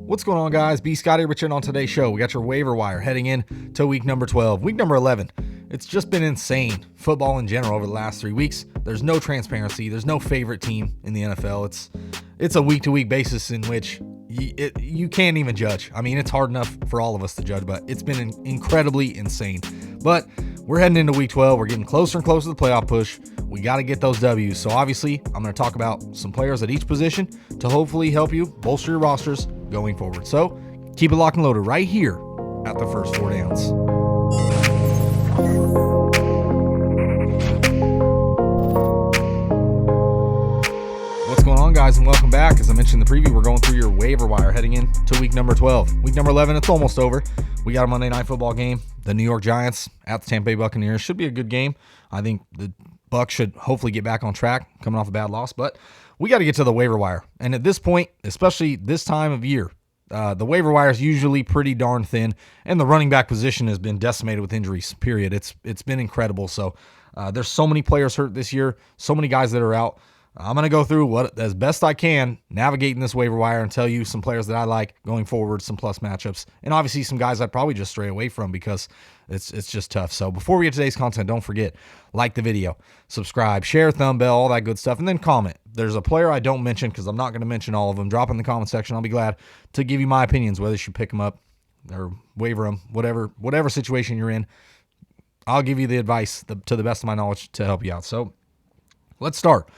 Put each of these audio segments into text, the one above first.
What's going on, guys? B. Scotty Richard on today's show. We got your waiver wire heading in to week number 12. Week number 11. It's just been insane. Football in general over the last 3 weeks. There's no transparency. There's no favorite team in the NFL. It's a week-to-week basis in which you can't even judge. I mean, it's hard enough for all of us to judge, but it's been incredibly insane. But we're heading into week 12. We're getting closer and closer to the playoff push. We got to get those W's. So obviously, I'm going to talk about some players at each position to hopefully help you bolster your rosters going forward. So keep it locked and loaded right here at the first 4 downs. What's going on, guys, and welcome back. As I mentioned in the preview, we're going through your waiver wire heading in to week number 12. Week number 11, it's almost over. We got a Monday Night Football game. The New York Giants at the Tampa Bay Buccaneers. Should be a good game. I think the Bucs should hopefully get back on track coming off a bad loss, but we got to get to the waiver wire. And at this point, especially this time of year, the waiver wire is usually pretty darn thin, and the running back position has been decimated with injuries, period. It's been incredible. So there's so many players hurt this year, so many guys that are out. I'm going to go through what as best I can, navigating this waiver wire and tell you some players that I like going forward, some plus matchups, and obviously some guys I'd probably just stray away from because it's just tough. So before we get to today's content, don't forget, like the video, subscribe, share, thumb bell, all that good stuff, and then comment. There's a player I don't mention because I'm not going to mention all of them. Drop in the comment section. I'll be glad to give you my opinions, whether you should pick them up or waiver them, whatever situation you're in. I'll give you the advice to the best of my knowledge to help you out. So let's start.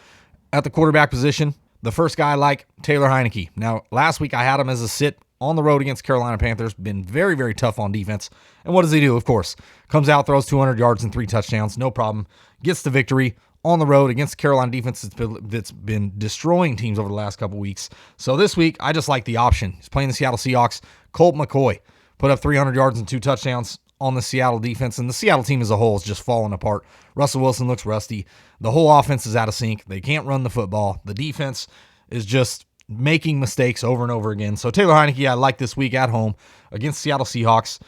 At the quarterback position, the first guy I like, Taylor Heinicke. Now, last week I had him as a sit on the road against Carolina Panthers. Been very, very tough on defense. And what does he do? Of course, comes out, throws 200 yards and 3 touchdowns. No problem. Gets the victory on the road against the Carolina defense that's been destroying teams over the last couple weeks. So this week, I just like the option. He's playing the Seattle Seahawks. Colt McCoy put up 300 yards and 2 touchdowns on the Seattle defense, and the Seattle team as a whole is just falling apart. Russell Wilson looks rusty. The whole offense is out of sync. They can't run the football. The defense is just making mistakes over and over again. So Taylor Heinicke, I like this week at home against Seattle Seahawks.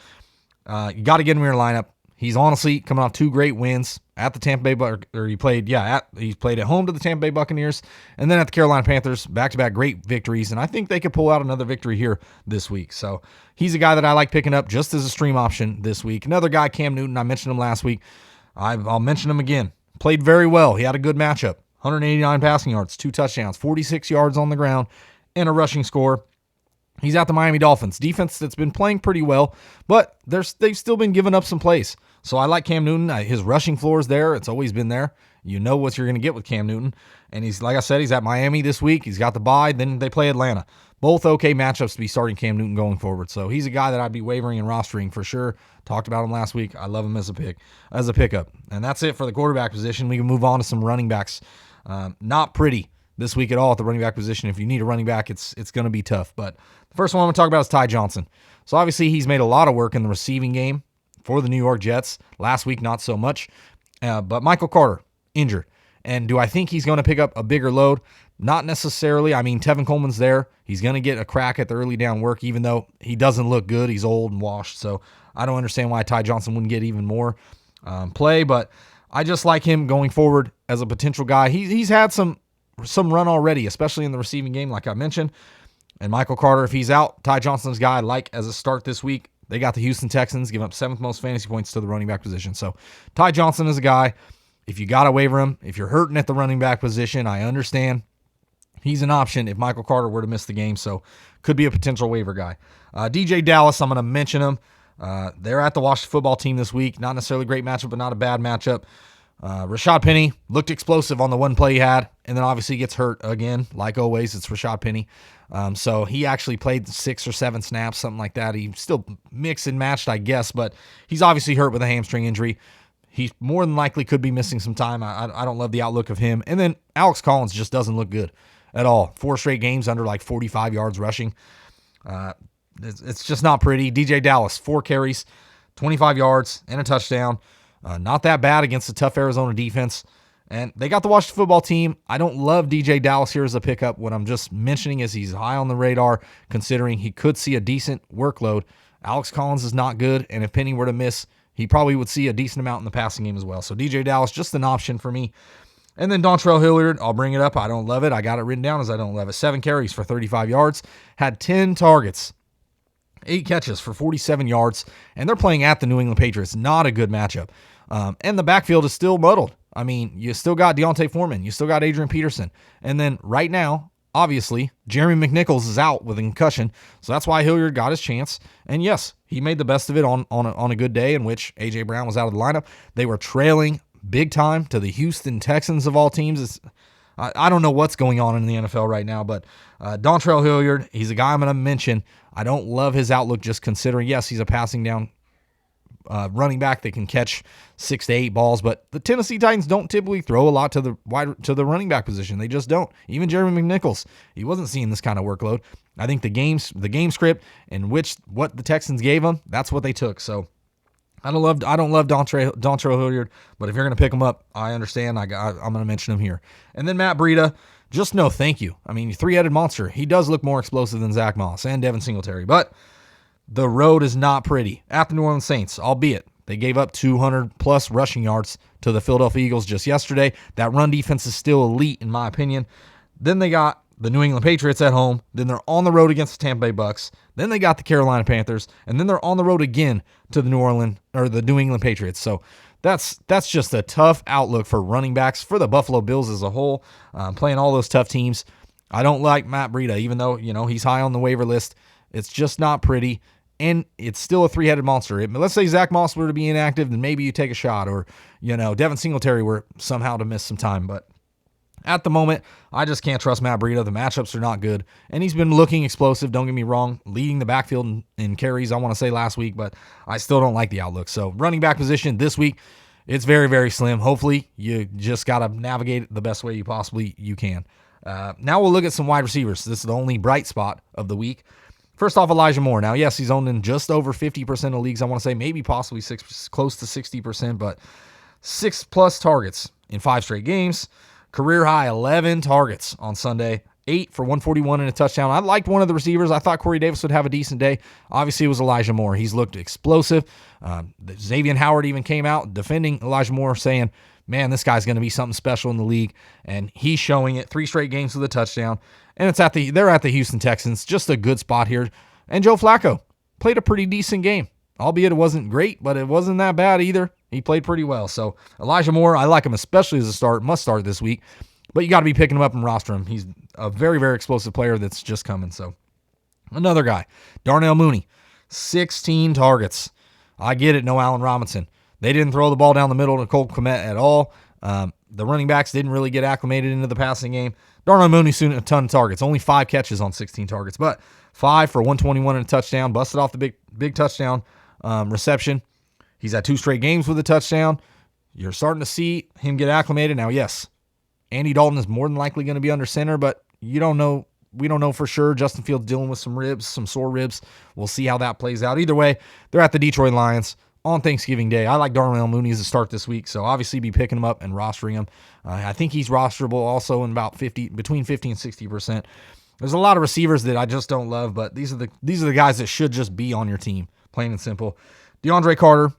You got to get him in your lineup. He's honestly coming off 2 great wins at the Tampa Bay, he played at home to the Tampa Bay Buccaneers, and then at the Carolina Panthers, back-to-back great victories, and I think they could pull out another victory here this week. So he's a guy that I like picking up just as a stream option this week. Another guy, Cam Newton, I mentioned him last week. I'll mention him again. Played very well. He had a good matchup. 189 passing yards, 2 touchdowns, 46 yards on the ground, and a rushing score. He's at the Miami Dolphins. Defense that's been playing pretty well, but they've still been giving up some plays. So I like Cam Newton. His rushing floor is there. It's always been there. You know what you're going to get with Cam Newton. And he's, like I said, he's at Miami this week. He's got the bye. Then they play Atlanta. Both okay matchups to be starting Cam Newton going forward. So he's a guy that I'd be wavering and rostering for sure. Talked about him last week. I love him as a pickup. And that's it for the quarterback position. We can move on to some running backs. Not pretty this week at all at the running back position. If you need a running back, it's going to be tough. But the first one I'm going to talk about is Ty Johnson. So obviously he's made a lot of work in the receiving game for the New York Jets. Last week, not so much. But Michael Carter, injured. And do I think he's going to pick up a bigger load? Not necessarily. I mean, Tevin Coleman's there. He's going to get a crack at the early down work, even though he doesn't look good. He's old and washed. So I don't understand why Ty Johnson wouldn't get even more play. But I just like him going forward as a potential guy. He's had some run already, especially in the receiving game, like I mentioned. And Michael Carter, if he's out, Ty Johnson's guy I like as a start this week. They got the Houston Texans, giving up 7th most fantasy points to the running back position. So Ty Johnson is a guy. If you got to waiver him, if you're hurting at the running back position, I understand. He's an option if Michael Carter were to miss the game, so could be a potential waiver guy. DJ Dallas, I'm going to mention him. They're at the Washington football team this week. Not necessarily a great matchup, but not a bad matchup. Rashad Penny looked explosive on the one play he had, and then obviously gets hurt again. Like always, it's Rashad Penny. So he actually played 6 or 7 snaps, something like that. He still mixed and matched, I guess, but he's obviously hurt with a hamstring injury. He more than likely could be missing some time. I don't love the outlook of him. And then Alex Collins just doesn't look good at all. 4 straight games under like 45 yards rushing. It's just not pretty. DJ Dallas, 4 carries, 25 yards, and a touchdown. Not that bad against a tough Arizona defense. And they got the Washington football team. I don't love DJ Dallas here as a pickup. What I'm just mentioning is he's high on the radar, considering he could see a decent workload. Alex Collins is not good, and if Penny were to miss, he probably would see a decent amount in the passing game as well. So DJ Dallas, just an option for me. And then Dontrell Hilliard, I'll bring it up. I don't love it. I got it written down as I don't love it. 7 carries for 35 yards, had 10 targets, 8 catches for 47 yards, and they're playing at the New England Patriots. Not a good matchup. And the backfield is still muddled. I mean, you still got Deontay Foreman. You still got Adrian Peterson. And then right now, obviously, Jeremy McNichols is out with a concussion, so that's why Hilliard got his chance. And yes, he made the best of it on a good day in which A.J. Brown was out of the lineup. They were trailing big time to the Houston Texans of all teams. I don't know what's going on in the NFL right now, but Dontrell Hilliard, he's a guy I'm going to mention. I don't love his outlook just considering, yes, he's a passing down running back that can catch 6 to 8 balls, but the Tennessee Titans don't typically throw a lot to the running back position. They just don't. Even Jeremy McNichols, he wasn't seeing this kind of workload. I think the game script and what the Texans gave him, that's what they took. So I don't love Dontrell Hilliard, but if you're going to pick him up, I understand. I'm going to mention him here. And then Matt Breida, just no thank you. I mean, three-headed monster. He does look more explosive than Zach Moss and Devin Singletary, but the road is not pretty at the New Orleans Saints, albeit they gave up 200-plus rushing yards to the Philadelphia Eagles just yesterday. That run defense is still elite, in my opinion. Then they got the New England Patriots at home. Then they're on the road against the Tampa Bay Bucks. Then they got the Carolina Panthers. And then they're on the road again to the New England Patriots. So that's just a tough outlook for running backs for the Buffalo Bills as a whole, playing all those tough teams. I don't like Matt Breida, even though he's high on the waiver list. It's just not pretty. And it's still a three-headed monster. Let's say Zach Moss were to be inactive, then maybe you take a shot. Or, Devin Singletary were somehow to miss some time. But at the moment, I just can't trust Matt Breida. The matchups are not good. And he's been looking explosive, don't get me wrong, leading the backfield in carries, I want to say last week. But I still don't like the outlook. So running back position this week, it's very, very slim. Hopefully, you just got to navigate it the best way you can. Now we'll look at some wide receivers. This is the only bright spot of the week. First off, Elijah Moore. Now, yes, he's owned in just over 50% of leagues. I want to say maybe possibly close to 60%, but 6+ targets in 5 straight games. Career high 11 targets on Sunday, 8 for 141 and a touchdown. I liked one of the receivers. I thought Corey Davis would have a decent day. Obviously, it was Elijah Moore. He's looked explosive. Xavier Howard even came out defending Elijah Moore, saying, man, this guy's going to be something special in the league, and he's showing it. 3 straight games with a touchdown, and they're at the Houston Texans. Just a good spot here. And Joe Flacco played a pretty decent game, albeit it wasn't great, but it wasn't that bad either. He played pretty well. So Elijah Moore, I like him especially as a must start this week, but you got to be picking him up and roster him. He's a very, very explosive player that's just coming. So another guy, Darnell Mooney, 16 targets. I get it, no Allen Robinson. They didn't throw the ball down the middle to Cole Kmet at all. The running backs didn't really get acclimated into the passing game. Darnell Mooney soon a ton of targets, only 5 catches on 16 targets, but 5 for 121 and a touchdown, busted off the big touchdown reception. He's had 2 straight games with a touchdown. You're starting to see him get acclimated. Now, yes, Andy Dalton is more than likely going to be under center, but you don't know. We don't know for sure. Justin Fields dealing with some sore ribs. We'll see how that plays out. Either way, they're at the Detroit Lions on Thanksgiving Day. I like Darnell Mooney as a start this week, so obviously be picking him up and rostering him. I think he's rosterable also in about between 50 and 60%. There's a lot of receivers that I just don't love, but these are the guys that should just be on your team, plain and simple. DeAndre Carter,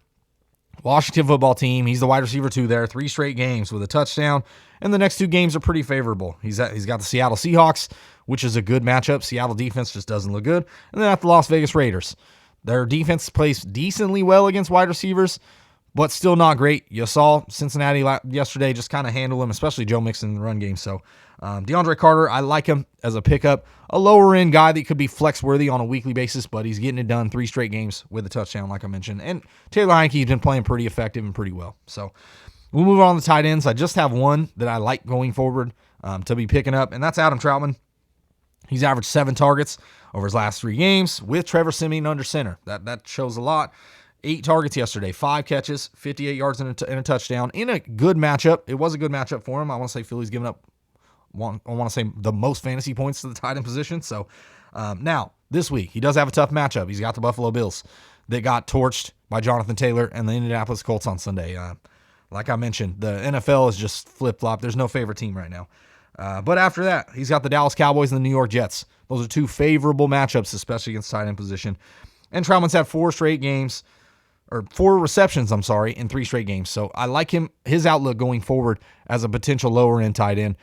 Washington football team. He's the wide receiver 2 there. 3 straight games with a touchdown, and the next 2 games are pretty favorable. He's got the Seattle Seahawks, which is a good matchup. Seattle defense just doesn't look good, and then at the Las Vegas Raiders. Their defense plays decently well against wide receivers, but still not great. You saw Cincinnati yesterday just kind of handle him, especially Joe Mixon in the run game. So DeAndre Carter, I like him as a pickup. A lower-end guy that could be flex-worthy on a weekly basis, but he's getting it done 3 straight games with a touchdown, like I mentioned. And Taylor Heinicke's been playing pretty effective and pretty well. So we'll move on to tight ends. I just have one that I like going forward to be picking up, and that's Adam Troutman. He's averaged 7 targets over his last 3 games with Trevor Siemian under center. That shows a lot. 8 targets yesterday, 5 catches, 58 yards and a touchdown in a good matchup. It was a good matchup for him. I want to say Philly's giving up, I want to say the most fantasy points to the tight end position. So now this week he does have a tough matchup. He's got the Buffalo Bills that got torched by Jonathan Taylor and the Indianapolis Colts on Sunday. Like I mentioned, the NFL is just flip-flop. There's no favorite team right now. But after that, he's got the Dallas Cowboys and the New York Jets. Those are 2 favorable matchups, especially against tight end position. And Troutman's had 4 straight games receptions, in 3 straight games. So I like his outlook going forward as a potential lower end tight end.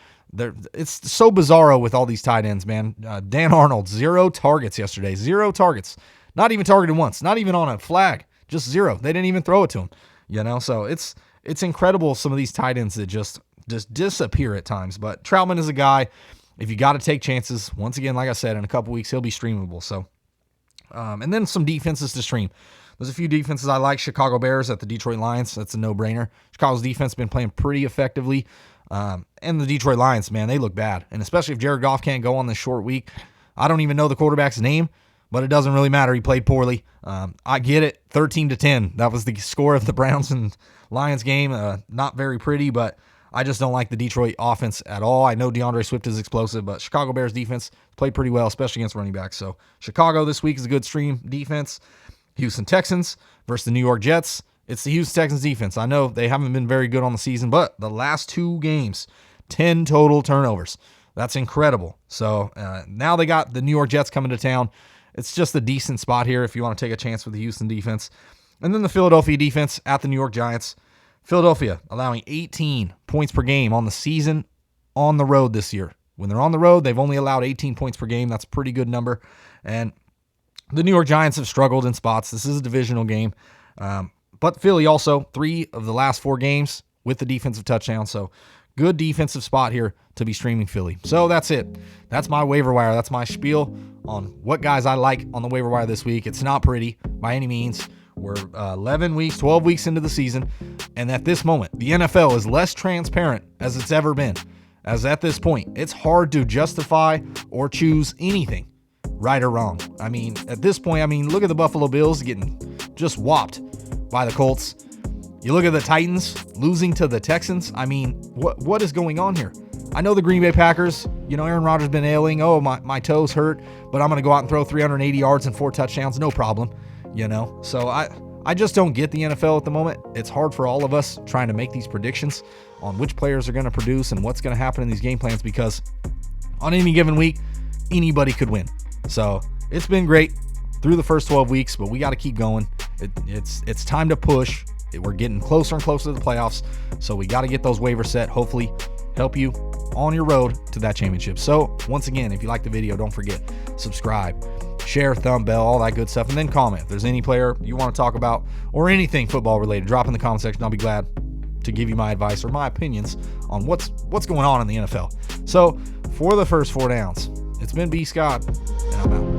It's so bizarro with all these tight ends, man. Dan Arnold, 0 targets yesterday. 0 targets. Not even targeted once. Not even on a flag. Just 0. They didn't even throw it to him. So it's incredible, some of these tight ends that just disappear at times. But Troutman is a guy, if you got to take chances, once again, like I said, in a couple weeks, he'll be streamable. So, and then some defenses to stream. There's a few defenses I like. Chicago Bears at the Detroit Lions. That's a no-brainer. Chicago's defense has been playing pretty effectively. And the Detroit Lions, man, they look bad. And especially if Jared Goff can't go on this short week. I don't even know the quarterback's name, but it doesn't really matter. He played poorly. I get it. 13-10. That was the score of the Browns and Lions game. Not very pretty, but I just don't like the Detroit offense at all. I know DeAndre Swift is explosive, but Chicago Bears defense played pretty well, especially against running backs. So Chicago this week is a good stream defense. Houston Texans versus the New York Jets. It's the Houston Texans defense. I know they haven't been very good on the season, but the last 2 games, 10 total turnovers. That's incredible. So now they got the New York Jets coming to town. It's just a decent spot here if you want to take a chance with the Houston defense. And then the Philadelphia defense at the New York Giants. Philadelphia allowing 18 points per game on the season on the road this year. When they're on the road, they've only allowed 18 points per game. That's a pretty good number. And the New York Giants have struggled in spots. This is a divisional game. But Philly also, 3 of the last 4 games with the defensive touchdown. So good defensive spot here to be streaming Philly. So that's it. That's my waiver wire. That's my spiel on what guys I like on the waiver wire this week. It's not pretty by any means. We're 11 weeks, 12 weeks into the season. And at this moment, the NFL is less transparent as it's ever been. As at this point, it's hard to justify or choose anything, right or wrong. I mean, at this point, look at the Buffalo Bills getting just whopped by the Colts. You look at the Titans losing to the Texans. What is going on here? I know the Green Bay Packers, Aaron Rodgers been ailing. Oh, my toes hurt, but I'm going to go out and throw 380 yards and 4 touchdowns. No problem, So I just don't get the NFL at the moment. It's hard for all of us trying to make these predictions on which players are going to produce and what's going to happen in these game plans, because on any given week, anybody could win. So it's been great through the first 12 weeks, but we got to keep going. It's time to push. We're getting closer and closer to the playoffs, so we got to get those waivers set, hopefully help you on your road to that championship. So once again, if you like the video, don't forget, subscribe, share, thumb bell, all that good stuff, and then comment. If there's any player you want to talk about or anything football related, drop in the comment section. I'll be glad to give you my advice or my opinions on what's going on in the NFL. So for the first 4 downs, it's been B. Scott, and I'm out.